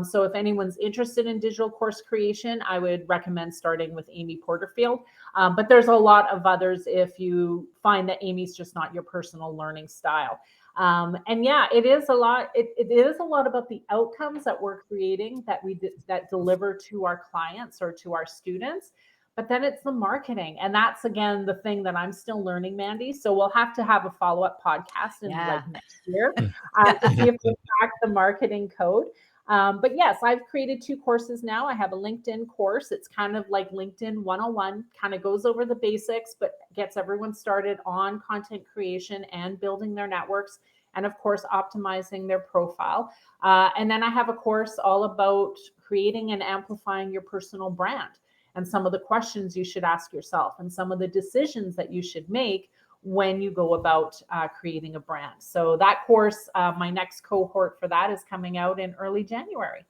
So if anyone's interested in digital course creation, I would recommend starting with Amy Porterfield. But there's a lot of others if you find that Amy's just not your personal learning style. And yeah, it is a lot. It is a lot about the outcomes that we're creating that deliver to our clients or to our students. But then it's the marketing. And that's again the thing that I'm still learning, Mandy. So we'll have to have a follow-up podcast in Yeah. like next year to see if we crack the marketing code. But yes, I've created 2 courses now. I have a LinkedIn course. It's kind of like LinkedIn 101, kind of goes over the basics, but gets everyone started on content creation and building their networks. And of course, optimizing their profile. And then I have a course all about creating and amplifying your personal brand, and some of the questions you should ask yourself and some of the decisions that you should make when you go about creating a brand. So that course, my next cohort for that is coming out in early January.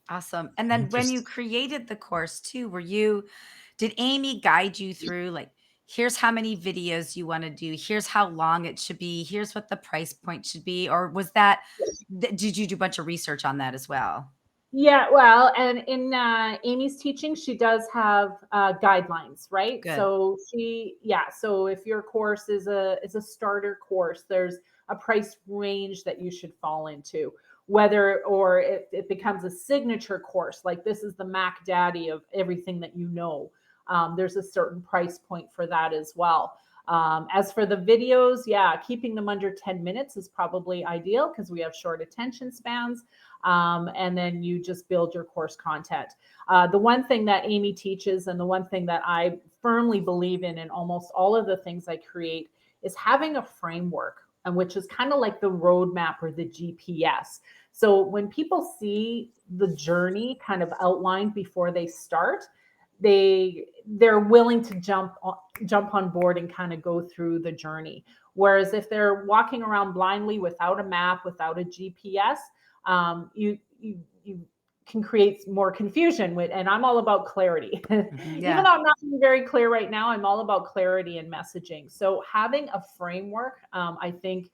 Awesome. And then when you Interesting. created the course too, did Amy guide you through like, here's how many videos you want to do, here's how long it should be, here's what the price point should be? Or did you do a bunch of research on that as well? Yeah, well, and in Amy's teaching, she does have guidelines, right? Good. So if your course is a starter course, there's a price range that you should fall into. Whether or it becomes a signature course, like this is the Mac Daddy of everything that you know. There's a certain price point for that as well. As for the videos, yeah, keeping them under 10 minutes is probably ideal because we have short attention spans. And then you just build your course content. The one thing that Amy teaches, and the one thing that I firmly believe in almost all of the things I create, is having a framework, and which is kind of like the roadmap or the GPS. So when people see the journey kind of outlined before they start, they're willing to jump on board and kind of go through the journey. Whereas if they're walking around blindly without a map, without a GPS, you can create more confusion with. And I'm all about clarity. Mhm. Even Yeah. though I'm not being very clear right now, I'm all about clarity and messaging. So having a framework, I think,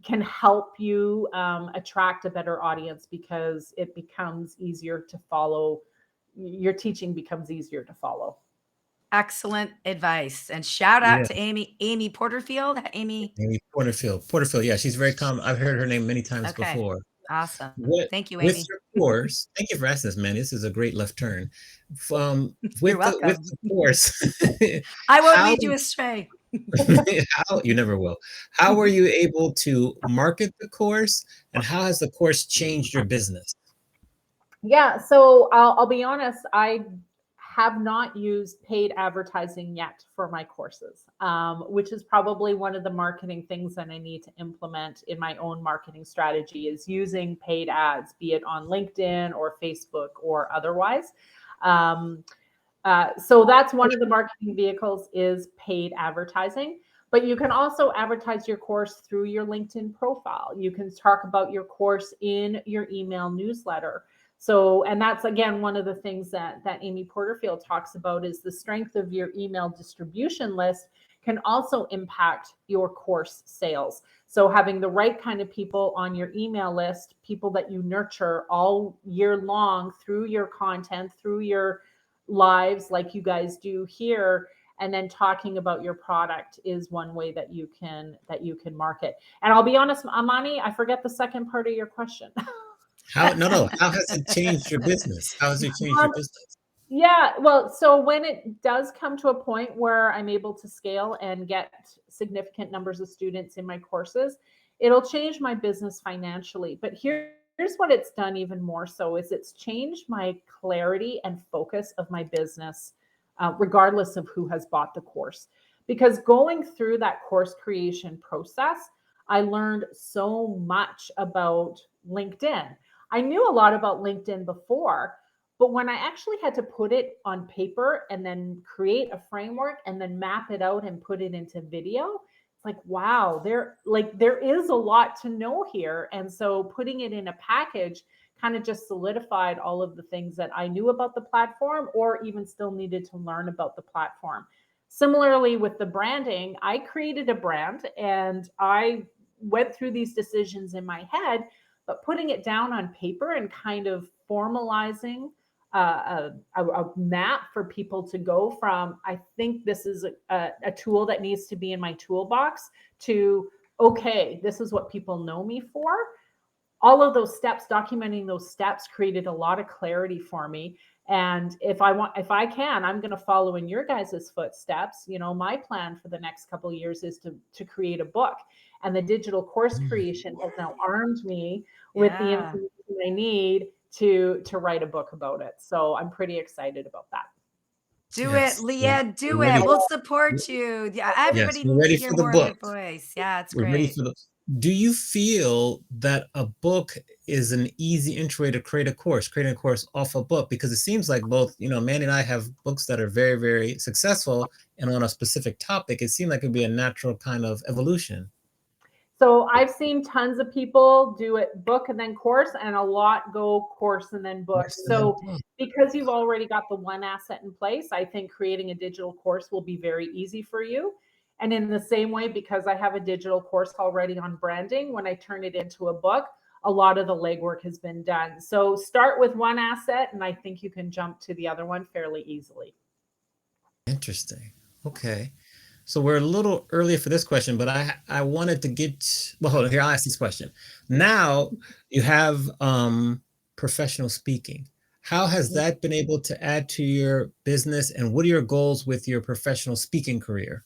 can help you attract a better audience because it becomes easier to follow. Your teaching becomes easier to follow. Excellent advice. And shout out Yeah. to Amy Porterfield. Amy. Amy Porterfield. Porterfield. Yeah, she's very common. I've heard her name many times Okay. before. Awesome. What Thank you, with Amy. your course, thank you for asking this, man. This is a great left turn. From You're with welcome. the course, I won't how lead you astray. how you never will. How were you able to market the course, and how has the course changed your business? Yeah, so I'll be honest, I have not used paid advertising yet for my courses, which is probably one of the marketing things that I need to implement in my own marketing strategy is using paid ads, be it on LinkedIn or Facebook or otherwise. Um, so that's one of the marketing vehicles is paid advertising. But you can also advertise your course through your LinkedIn profile. You can talk about your course in your email newsletter. So, and that's again one of the things that Amy Porterfield talks about is the strength of your email distribution list can also impact your course sales. So having the right kind of people on your email list, people that you nurture all year long through your content, through your lives like you guys do here, and then talking about your product is one way that you can market. And I'll be honest, Amani, I forget the second part of your question. How has it changed your business? How has it changed your business? Yeah, well, so when it does come to a point where I'm able to scale and get significant numbers of students in my courses, it'll change my business financially. But here's what it's done even more so is it's changed my clarity and focus of my business, regardless of who has bought the course. Because going through that course creation process, I learned so much about LinkedIn. I knew a lot about LinkedIn before, but when I actually had to put it on paper and then create a framework and then map it out and put it into video, it's like, wow, there is a lot to know here. And so putting it in a package kind of just solidified all of the things that I knew about the platform or even still needed to learn about the platform. Similarly with the branding, I created a brand and I went through these decisions in my head, but putting it down on paper and kind of formalizing a map for people to go from, I think this is a tool that needs to be in my toolbox to, okay, this is what people know me for. All of those steps, documenting those steps created a lot of clarity for me. And if I can, I'm going to follow in your guys' footsteps. You know, my plan for the next couple of years is to create a book. And the digital course creation has now armed me with the information I need to write a book about it. So I'm pretty excited about that. Do Yes. it, Leah. Do We're ready. it. We'll support you. Yeah, Yes, everybody we're needs to ready hear for the more of your book. voice. Yeah, it's We're ready great. for the. Do you feel that a book is an easy entry way to creating a course off a book? Because it seems like both, Mandy and I have books that are very, very successful and on a specific topic. It seemed like it'd be a natural kind of evolution. So I've seen tons of people do it book and then course, and a lot go course and then book. So because you've already got the one asset in place, I think creating a digital course will be very easy for you. And in the same way, because I have a digital course already on branding, when I turn it into a book, a lot of the legwork has been done. So start with one asset, and I think you can jump to the other one fairly easily. Interesting. Okay. So we're a little early for this question, but I wanted to get, well, hold on here. I'll ask this question. Now you have professional speaking. How has that been able to add to your business, and what are your goals with your professional speaking career?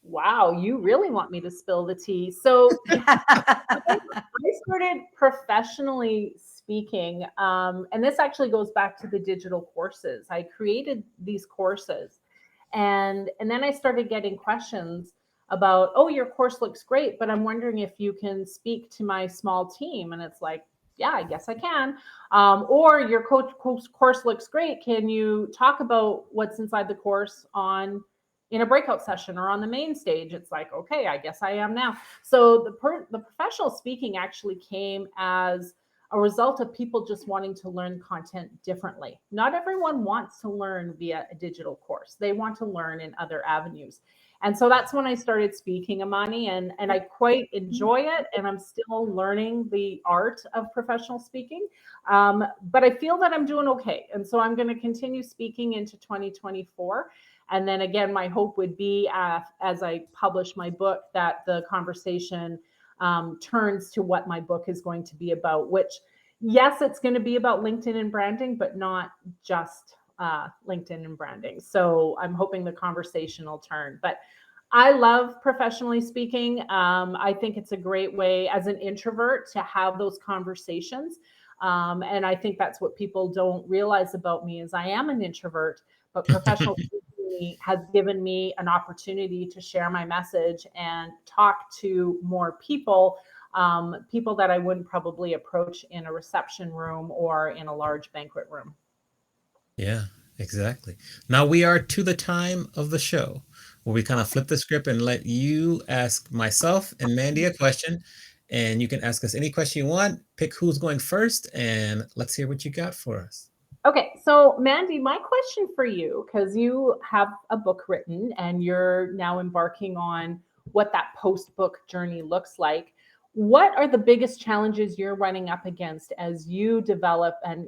Wow, you really want me to spill the tea. So I started professionally speaking, and this actually goes back to the digital courses. I created these courses, and then I started getting questions about, oh, your course looks great, but I'm wondering if you can speak to my small team. And it's like, yeah, I guess I can. Or your course looks great. Can you talk about what's inside the course on in a breakout session or on the main stage? It's like, okay, I guess I am now. So the professional speaking actually came as a result of people just wanting to learn content differently. Not everyone wants to learn via a digital course. They want to learn in other avenues. And so that's when I started speaking, Amani, and I quite enjoy it. And I'm still learning the art of professional speaking. But I feel that I'm doing okay. And so I'm going to continue speaking into 2024. And then again, my hope would be as I publish my book that the conversation turns to what my book is going to be about, which, yes, it's going to be about LinkedIn and branding, but not just LinkedIn and branding. So I'm hoping the conversation will turn. But I love professionally speaking. I think it's a great way as an introvert to have those conversations. And I think that's what people don't realize about me is I am an introvert, but professional speaking has given me an opportunity to share my message and talk to more people, people that I wouldn't probably approach in a reception room or in a large banquet room. Yeah, exactly. Now we are to the time of the show where we kind of flip the script and let you ask myself and Mandy a question. and you can ask us any question you want. Pick who's going first, and let's hear what you got for us. Okay, so Mandy, my question for you, because you have a book written and you're now embarking on what that post book journey looks like. What are the biggest challenges you're running up against as you develop and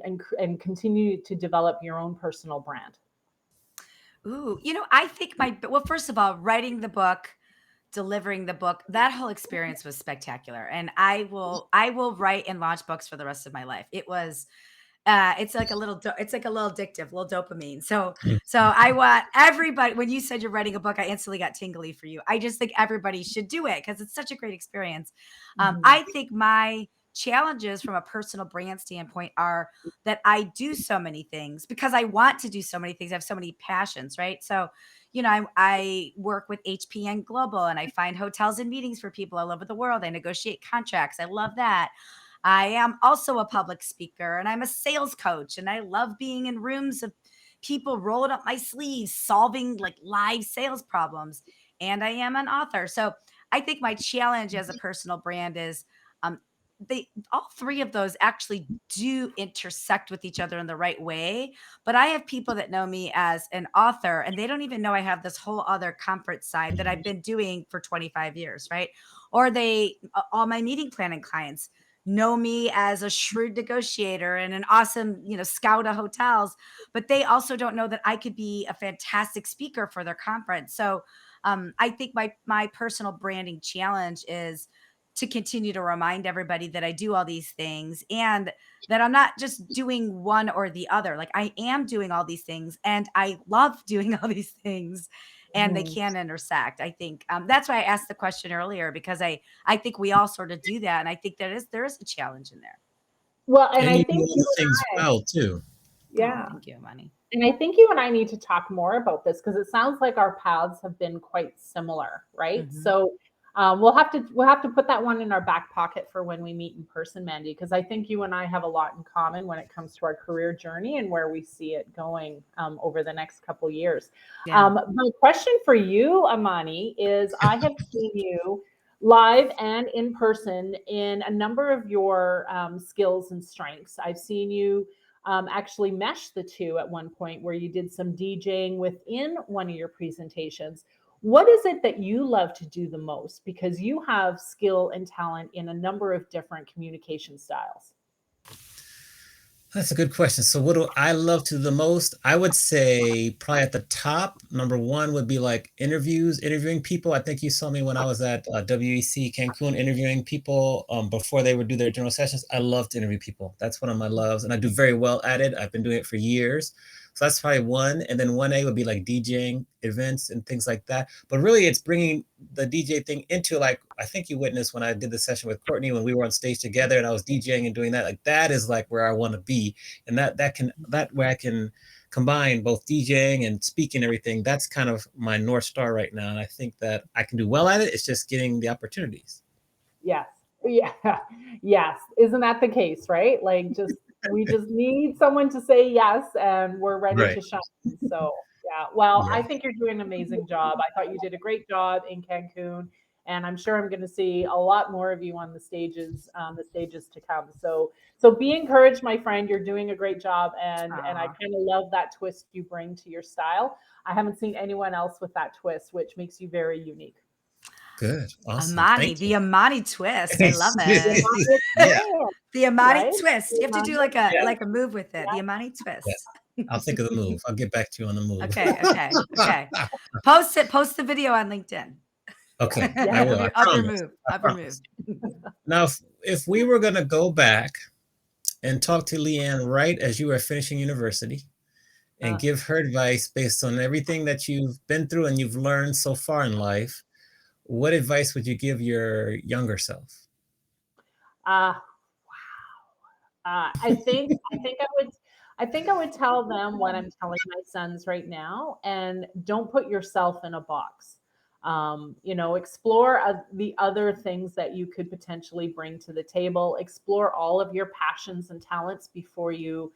continue to develop your own personal brand? Ooh, I think well, first of all, writing the book, delivering the book, that whole experience was spectacular. And I will write and launch books for the rest of my life. It's like it's like a little addictive, little dopamine. So I want everybody, when you said you're writing a book, I instantly got tingly for you. I just think everybody should do it because it's such a great experience. Mhm. I think my challenges from a personal brand standpoint are that I do so many things because I want to do so many things. I have so many passions, right? So, I work with HPN Global and I find hotels and meetings for people all over the world. I negotiate contracts. I love that. I am also a public speaker and I'm a sales coach and I love being in rooms of people rolling up my sleeves, solving like live sales problems. And I am an author. So I think my challenge as a personal brand is um, they all three of those actually do intersect with each other in the right way. But I have people that know me as an author and they don't even know I have this whole other conference side that I've been doing for 25 years, right? Or all my meeting planning clients know me as a shrewd negotiator and an awesome, scout of hotels, but they also don't know that I could be a fantastic speaker for their conference. So I think my personal branding challenge is to continue to remind everybody that I do all these things and that I'm not just doing one or the other. Like I am doing all these things and I love doing all these things and they Mhm. can intersect. I think that's why I asked the question earlier because I think we all sort of do that, and I think there is a challenge in there. Well, and And I you do think all you the things and I, well too. Oh, yeah. thank you, Money. And I think you and I need to talk more about this because it sounds like our paths have been quite similar, right? Hmm. So we'll have to put that one in our back pocket for when we meet in person, Mandy, because I think you and I have a lot in common when it comes to our career journey and where we see it going over the next couple years. Yeah. My question for you, Amani, is I have seen you live and in person in a number of your skills and strengths. I've seen you actually mesh the two at one point where you did some DJing within one of your presentations. What is it that you love to do the most? Because you have skill and talent in a number of different communication styles. That's a good question. So, what do I love to the most? I would say probably at the top, number one would be like interviewing people. I think you saw me when I was at WEC Cancun interviewing people before they would do their general sessions. I love to interview people. That's one of my loves, and I do very well at it. I've been doing it for years. So that's probably one. And then 1A would be like DJing events and things like that. But really, it's bringing the DJ thing into like, I think you witnessed when I did the session with Courtney when we were on stage together and I was DJing and doing that. Like that is like where I want to be. And that way I can combine both DJing and speaking and everything. That's kind of my North Star right now. And I think that I can do well at it. It's just getting the opportunities. Yes. Yeah. Yes. Isn't that the case, right? Like just we just need someone to say yes and we're ready Right. to shine. So, yeah. Well, Yeah. I think you're doing an amazing job. I thought you did a great job in Cancun and I'm sure I'm going to see a lot more of you on the stages to come. So be encouraged, my friend. You're doing a great job and I Aw. kind of love that twist you bring to your style. I haven't seen anyone else with that twist, which makes you very unique. Good. Awesome. Amani, Thank you. the Amani twist. I love it. Yeah. The Amani Right? twist. You have to do like a Yeah. like a move with it. The Amani Yeah. twist. I'll think of the move. I'll get back to you on the move. Okay, okay, okay. Post it. Post the video on LinkedIn Okay. I Yes. will. I of your promise. move. I Of your move. promise. Now, if we were going to go back and talk to Leanne right as you were finishing university and Uh, give her advice based on everything that you've been through and you've learned so far in life, what advice would you give your younger self? uh, I think I would tell them what I'm telling my sons right now, and don't put yourself in a box. Explore the other things that you could potentially bring to the table. Explore all of your passions and talents before you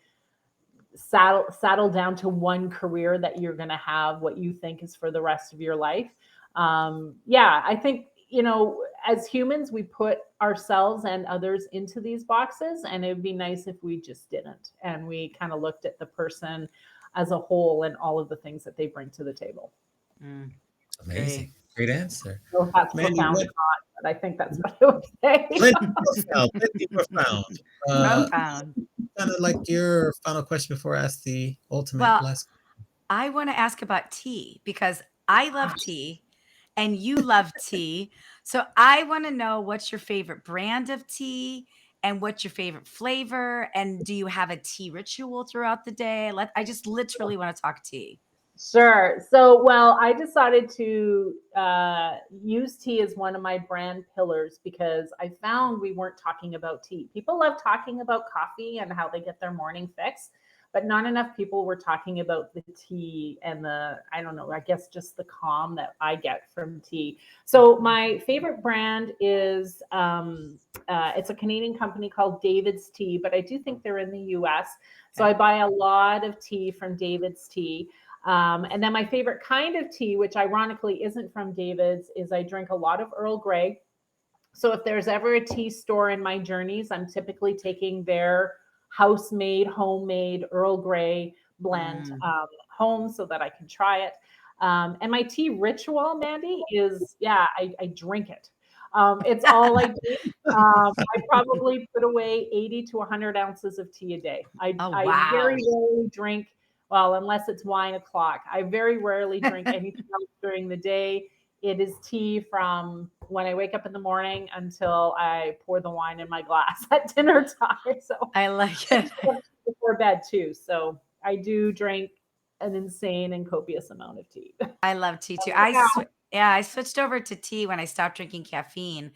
saddle down to one career that you're going to have what you think is for the rest of your life. Yeah, I think you know, as humans, we put ourselves and others into these boxes, and it would be nice if we just didn't. And we kind of looked at the person as a whole and all of the things that they bring to the table. Mm, Amazing. Great answer. So if that's Mandy, profound or what not, but I think that's what I would say. plenty profound, plenty profound. profound. Kind of like your final question before I ask the ultimate Well, last. I want to ask about tea because I love tea and you love tea. So I want to know what's your favorite brand of tea and what's your favorite flavor, and do you have a tea ritual throughout the day? I just literally want to talk tea. Sure. So, well, I decided to use tea as one of my brand pillars because I found we weren't talking about tea. People love talking about coffee and how they get their morning fix, but not enough people were talking about the tea and I don't know, I guess just the calm that I get from tea. So, my favorite brand is, it's a Canadian company called David's Tea, but I do think they're in the US. So, I buy a lot of tea from David's Tea. And then my favorite kind of tea, which ironically isn't from David's, is I drink a lot of Earl Grey. So if there's ever a tea store in my journeys, I'm typically taking their house-made, homemade Earl Grey blend home so that I can try it. And my tea ritual, Mandy, is I drink it. It's all I do. I probably put away 80 to 100 ounces of tea a day. I very rarely drink. Well, unless it's wine o'clock. I very rarely drink anything else during the day. It is tea from when I wake up in the morning until I pour the wine in my glass at dinner time. So I like it. Before bed too. So I do drink an insane and copious amount of tea. I love tea too. I switched over to tea when I stopped drinking caffeine,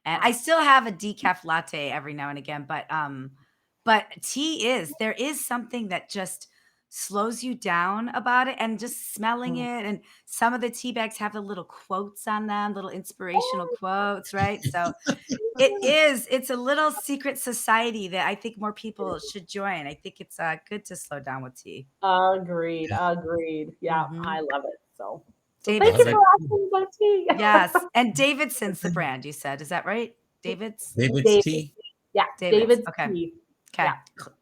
and I still have a decaf latte every now and again. But there is something that just slows you down about it, and just smelling it. And some of the tea bags have the little quotes on them, little inspirational quotes, right? So it's a little secret society that I think more people should join. I think it's good to slow down with tea. Agreed. Yeah, I love it. So thank you Davidson. for asking about tea. Yes. And Davidson's the brand, you said. Is that right? David's? David's Tea. Yeah, David's. David's Okay. Tea. Okay. Yeah.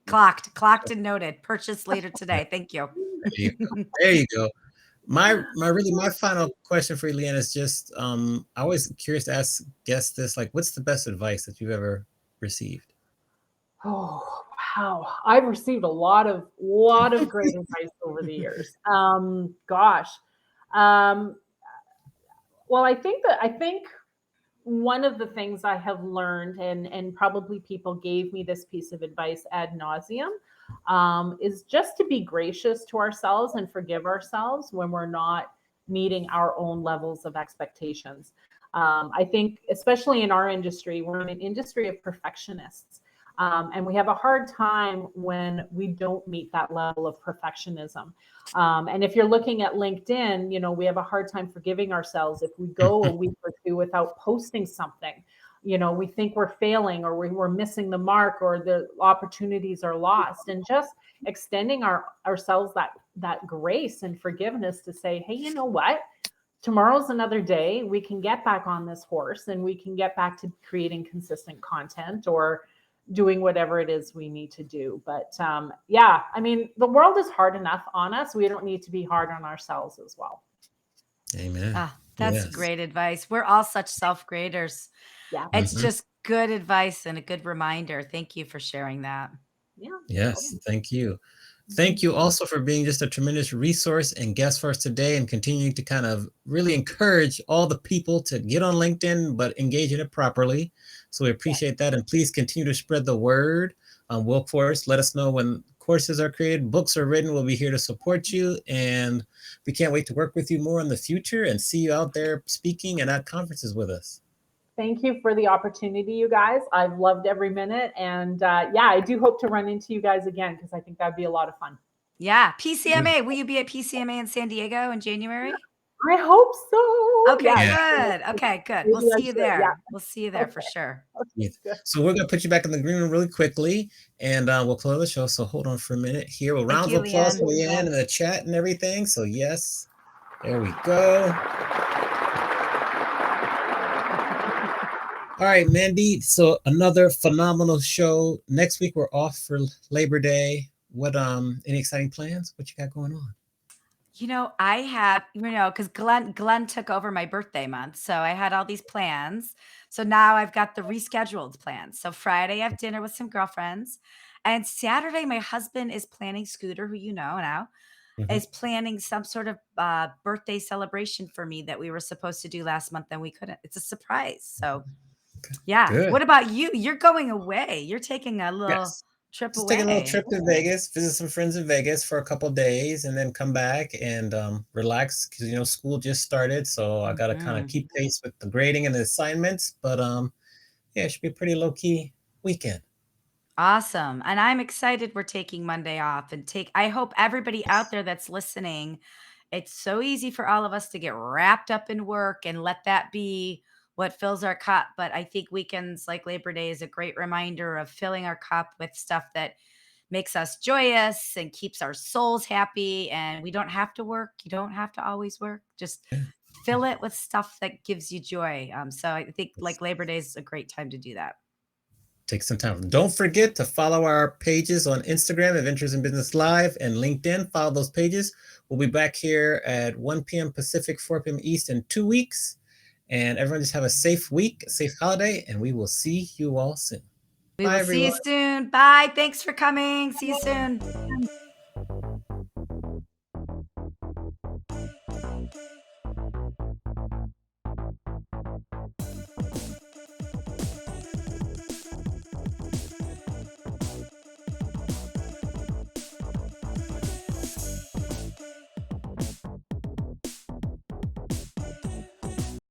Clocked and noted. Purchased later today. Thank you. There you go. My final question for you, Leanne, is just I always curious to ask guests this, like, what's the best advice that you've ever received? Oh, wow. I've received a lot of great advice over the years. Gosh. Well, I think one of the things I have learned, and probably people gave me this piece of advice ad nauseum, is just to be gracious to ourselves and forgive ourselves when we're not meeting our own levels of expectations. I think, especially in our industry, we're in an industry of perfectionists. And we have a hard time when we don't meet that level of perfectionism. And if you're looking at LinkedIn, we have a hard time forgiving ourselves if we go a week or two without posting something. We think we're failing, or we're missing the mark, or the opportunities are lost. And just extending ourselves that grace and forgiveness to say, hey, you know what? Tomorrow's another day. We can get back on this horse, and we can get back to creating consistent content or doing whatever it is we need to do. But I mean, the world is hard enough on us. We don't need to be hard on ourselves as well. Amen. That's great advice. We're all such self-graders. Yeah. It's just good advice and a good reminder. Thank you for sharing that. Yeah. Yes. Thank you. Thank you also for being just a tremendous resource and guest for us today, and continuing to kind of really encourage all the people to get on LinkedIn, but engage in it properly. So we appreciate that. And please continue to spread the word. Will, of course, let us know when courses are created, books are written. We'll be here to support you. And we can't wait to work with you more in the future and see you out there speaking and at conferences with us. Thank you for the opportunity, you guys. I've loved every minute. And I do hope to run into you guys again, because I think that'd be a lot of fun. Yeah. PCMA. Will you be at PCMA in San Diego in January? I hope so. Okay, good. Okay, good. We'll see you there. Yeah. We'll see you there for sure. So we're going to put you back in the green room really quickly, and we'll close the show. So hold on for a minute here. Well, rounds of applause for Leanne in the chat and everything. So yes, there we go. All right, Mandy. So another phenomenal show. Next week we're off for Labor Day. What any exciting plans? What you got going on? I have, because Glenn took over my birthday month, so I had all these plans. So now I've got the rescheduled plans. So Friday I have dinner with some girlfriends, and Saturday my husband is planning Scooter, who you know now, Mhm. is planning some sort of birthday celebration for me that we were supposed to do last month and we couldn't. It's a surprise. So Okay. yeah. Good. What about you? You're going away. You're taking a little Yes. trip Just taking a little away. trip to Vegas, visit some friends in Vegas for a couple days, and then come back and relax because school just started, so I got to kind of Mhm. keep pace with the grading and the assignments. But yeah, it should be a pretty low key weekend. Awesome. And I'm excited we're taking Monday off and I hope everybody out Yes. there that's listening, it's so easy for all of us to get wrapped up in work and let that be what fills our cup. But I think weekends like Labor Day is a great reminder of filling our cup with stuff that makes us joyous and keeps our souls happy. And we don't have to work. You don't have to always work. Just Yeah. fill it with stuff that gives you joy. So I think Yes. like Labor Day is a great time to do that. Take some time. Don't forget to follow our pages on Instagram, Adventures in Business Live, and LinkedIn. Follow those pages. We'll be back here at 1 p.m. Pacific, 4 p.m. East in 2 weeks. And everyone just have a safe week, a safe holiday, and we will see you all soon. We Bye, will see you everyone. soon. Bye. Thanks for coming. See you soon.